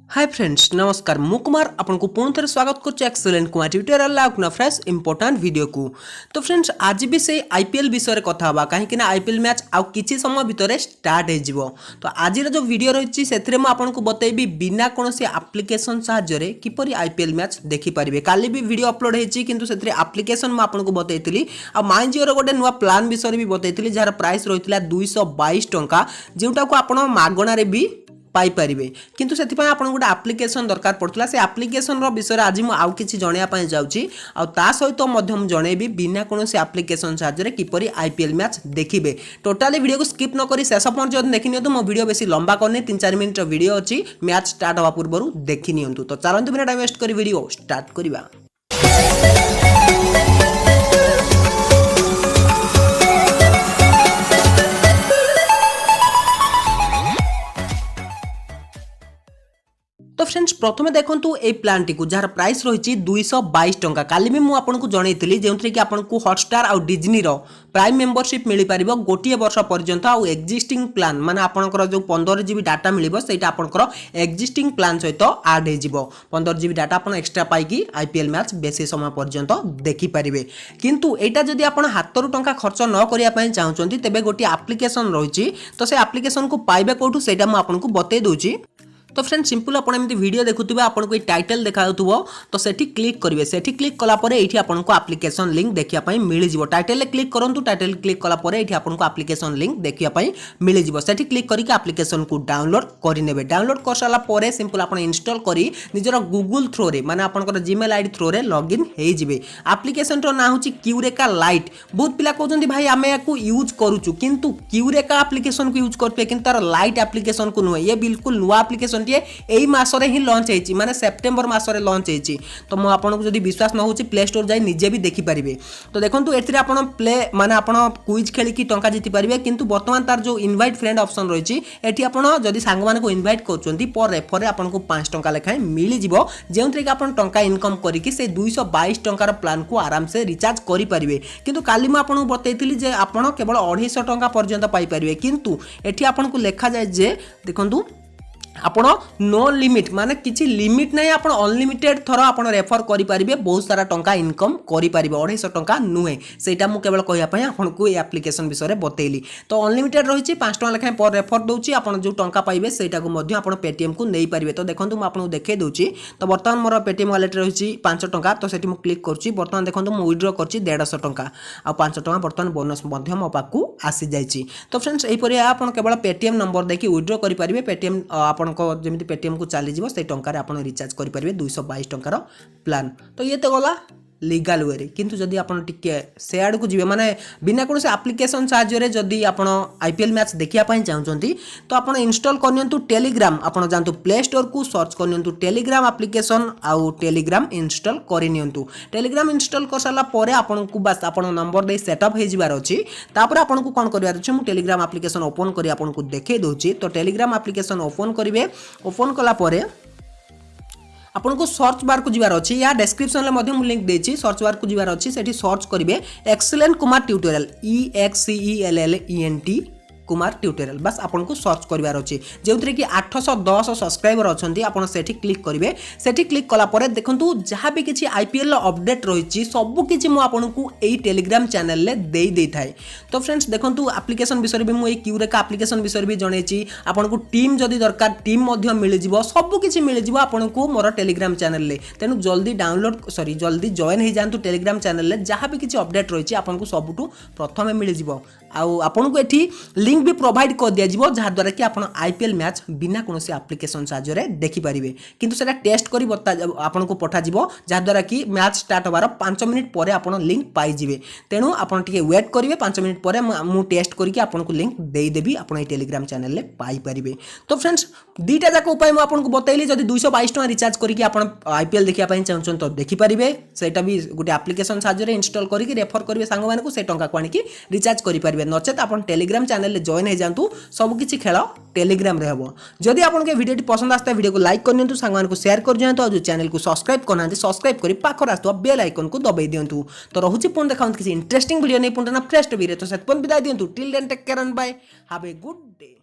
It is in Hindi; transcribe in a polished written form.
हाय फ्रेंड्स नमस्कार मु कुमार आपको पुणी थे स्वागत कर excellent Kumar tutorial fresh important video को। तो फ्रेंड्स आज भी से आईपीएल विषय कथा बा कहीं आईपीएल मैच आउ किछि समय भितर स्टार्ट हो। तो आज जो वीडियो रही से आपको बतेबी बिना कौन एप्लिकेशन साहाय्य किपरि आईपीएल मैच देखिपारे। काली भी वीडियो अपलोड होती किंतु से एप्लिकेशन मुझे बतई आ माई जिओ गोटे नुआ प्लान विषय भी बतई जार प्राइस रही है 222 टंका जोटा को आप मागणार भी पाइपारे किंतु से गोटे आप्लिकेसन दरकार पड़ता से आप्लिकेसन विषय आज मुझे किसी जनवाई जाऊँगी आ सहित जनइबी बिना कौन आप्लिकेसन साहाय्य किपरि आईपीएल मैच देखिए। टोटाली वीडियो को स्किप न करी शेष पर्यंत देखी नियंतु। मो वीडियो बेसी लंबा करनी 3-4 मिनट वीडियो अच्छी मैच स्टार्ट हवा पूर्व देखी नियंतु। तो चलते बिना टाइम वेस्ट कर वीडियो स्टार्ट करवा। तो फ्रेंड्स प्रथम देखु ये प्लान टी जार प्राइस रही 222 टंका। काली भी मुझे जनईली जो कि आपको हॉटस्टार आउ डिज्नी प्राइम मेंबरशिप मिल पार गोटे वर्ष पर्यंत आउ एक्जिस्टिंग प्लान माने आपनकर जो 15 जीबी डाटा मिलिबो सेटा आपनकर एक्जिस्टिंग प्लान सहित ऐड हो 15 जीबी डाटा आपन एक्स्ट्रा पाइकी आईपीएल मैच बेसी समय पर्यंत देखि पारिबे। किंतु एटा जदि आपन हातरु टंका खर्च न करिया पय चाहउचंती तेबे गोटे एप्लिकेशन रही तो से एप्लिकेशन को पाइबे कोठू सेटा म आपनको बतै दोची। तो फ्रेंड सिंपल आप वीडियो देखुवे आपको ये टाइटल देखा तो सेठी क्लिक करेंगे। सेठी क्लिक कलापर ये आपको एप्लिकेशन लिंक देखापी मिल जाए। टाइटल क्लिक करूँ टाइटल क्लिक कलापर ये आपको एप्लिकेशन लिंक देखापी मिल जाए। सेठी क्लिक करके एप्लिकेशन को डाउनलोड करेंगे। डाउनलोड कर सारापर सिंपल आप इंस्टॉल कर निजर गूगल थ्रो रे माने आपनकर जीमेल आईडी थ्रो रे लॉगिन हो जाए। एप्लिकेशन ना हूँ क्यूरेका लाइट। बहुत पिला कहते भाई आम या यूज करूँ किंतु क्यूरेका एप्लिकेशन को यूज करपे कि तार लाइट एप्लिकेशन को नुहे। ये बिल्कुल नुआ एप्लिकेशन यही मासरे ही लॉन्च होती माने सेप्टेम्बर मासरे लॉन्च होती। तो मुझे आपको जब विश्वास न हो प्ले स्टोर जाए निजे भी देखिपारे। तो देखो ये आप प्ले माने आप क्विज खेलिकी टंका जीति पारे। किंतु बर्तमान तार जो इनवाइट फ्रेंड ऑप्शन रही है जदि सांग मान को इनवाइट कर पर रेफर आपको 5 टंका लेखाएं मिल जाए जो कि आप टंका इनकम करके से 222 टंकार प्लान को आराम से रिचार्ज करेंगे। किंतु काली मुझे बतई आप केवल 250 टंका पर्यंत पाइपर। किंतु ये आपको लिखा जाए जे देखो आपण नो लिमिट माने किसी लिमिट नहीं आप अनलिमिटेड थर आप रेफर करेंगे बहुत सारा टंका इनकम करेंगे 250 टंका नुहे सेटा मु केवल कहवाई आपको ये एप्लिकेशन विषय बतैली। तो अनलिमिटेड रही 5 टंका लेखाएं पर रेफर दूसरी आप जो टंका पाइबे सेटा को पेटीएम को नहीं पारे। तो देखो मुझे देखा दूसरी। तो बर्तमान मोर पेटीएम वालेट रही 5 टंका। तो सेठी क्लिक करुँची बर्तमान देखो मुझे विड्रॉ कर 150 टंका आ 5 टंका बर्तमान बोनस मो पाखु आसी जाइए। तो फ्रेंड्स यहीपरि आप केवल पेटीएम नंबर देखिए विड्रॉ करेंगे। पेटीएम जमी पेटीएम को चलीज से टंकार आप रिचार्ज करेंगे 222 टंकार प्लान। तो ये तो गला लीगल वे रे। किंतु जदि आप से आड़ को जी माने बिना कौन से एप्लिकेशन साहाय्य जदि आप आईपीएल मैच देखापी चाहते तो आप इंस्टॉल करनियंतु टेलीग्राम। आप जानतु प्ले स्टोर को सर्च करनियंतु टेलीग्राम एप्लिकेशन आउ टेलीग्राम इंस्टॉल करनियंतु। टेलीग्राम इंस्टॉल कर सारा पर आपको बस आप नंबर दे सेटअप हो जाबार अच्छी तापर आपको कौन करार अच्छे मुझे टेलीग्राम एप्लिकेशन ओपन कर आपको देखे दूसरी। तो टेलीग्राम एप्लिकेशन ओपन करेंगे। ओपन कलापर आपको सर्च बार को जीवार अच्छी या डिस्क्रिप्शन में लिंक देती सर्च बार को जीवार अच्छी से सर्च करेंगे excellent Kumar tutorial EXCELLENT Kumar tutorial बस आपको सर्च करार अच्छी जो कि 810 सब्सक्राइबर अच्छा आप क्लिक करेंगे। सेठी क्लिक कलापर देखो जहाँ भी किसी आईपीएल अपडेट रही सबकि मुझको यही टेलीग्राम चैनल दे थाए। तो फ्रेंड्स देखो एप्लिकेशन विषय भी मुझे क्यूरेका एप्लिकेशन विषय भी जनई आपको टीम जदि दरकार टीम मिल सबकि मिल आपको मोर टेलीग्राम चैनल तेणु जल्दी डाउनलोड जल्दी जॉइन हो जातु टेलीग्राम चैनल जहाँ भी किसी अपडेट रही आपको सबुठू प्रथम मिल जाए। आपको ये लिंक भी प्रोवाइड कर दिया जहाद्वारा कि आप आईपीएल मैच बिना कौन एप्लिकेशन साहाय्य देखिपारे। किंतु से टेस्ट कर आपको पठा जहाद्वारा कि मैच स्टार्ट होवार 5 मिनट पर आप लिंक पाइबे। तेणु आप वेट करेंगे 5 मिनट पर मु टेस्ट करके आपको लिंक देदेवी आप टेलीग्राम चैनल पाइपर। तो फ्रेंड्स दुईटा जाक उपाय मुझे बतैली जब 222 टका रिचार्ज करके आप आईपीएल देखापी चाहते तो देखिपारे सेटा भी गोटे एप्लिकेशन साहाय्य इंस्टॉल करके रेफर करेंगे सांग मानक से टंका को आनिकी रिचार्ज करेंगे। नचेत आप टेलीग्राम चैनल जॉइन हो जातु सबकि खेल टेलीग्राम रे हम। जदि आपको वीडियो टी आसता वीडियो को लाइक करनी सांग शेयर कर दिखाँ और जो चैनल को सब्सक्राइब करना सब्सक्राइब कर पाखर आसुवा बेल आइकन को दबाई दिंतु। तो रोचे पुणी देखा किसी इंटरेस्टिंग वीडियो नहीं पुणी फ्रेश टॉपिक तो से विदाय दिंतु। Till then take care and bye have a good day.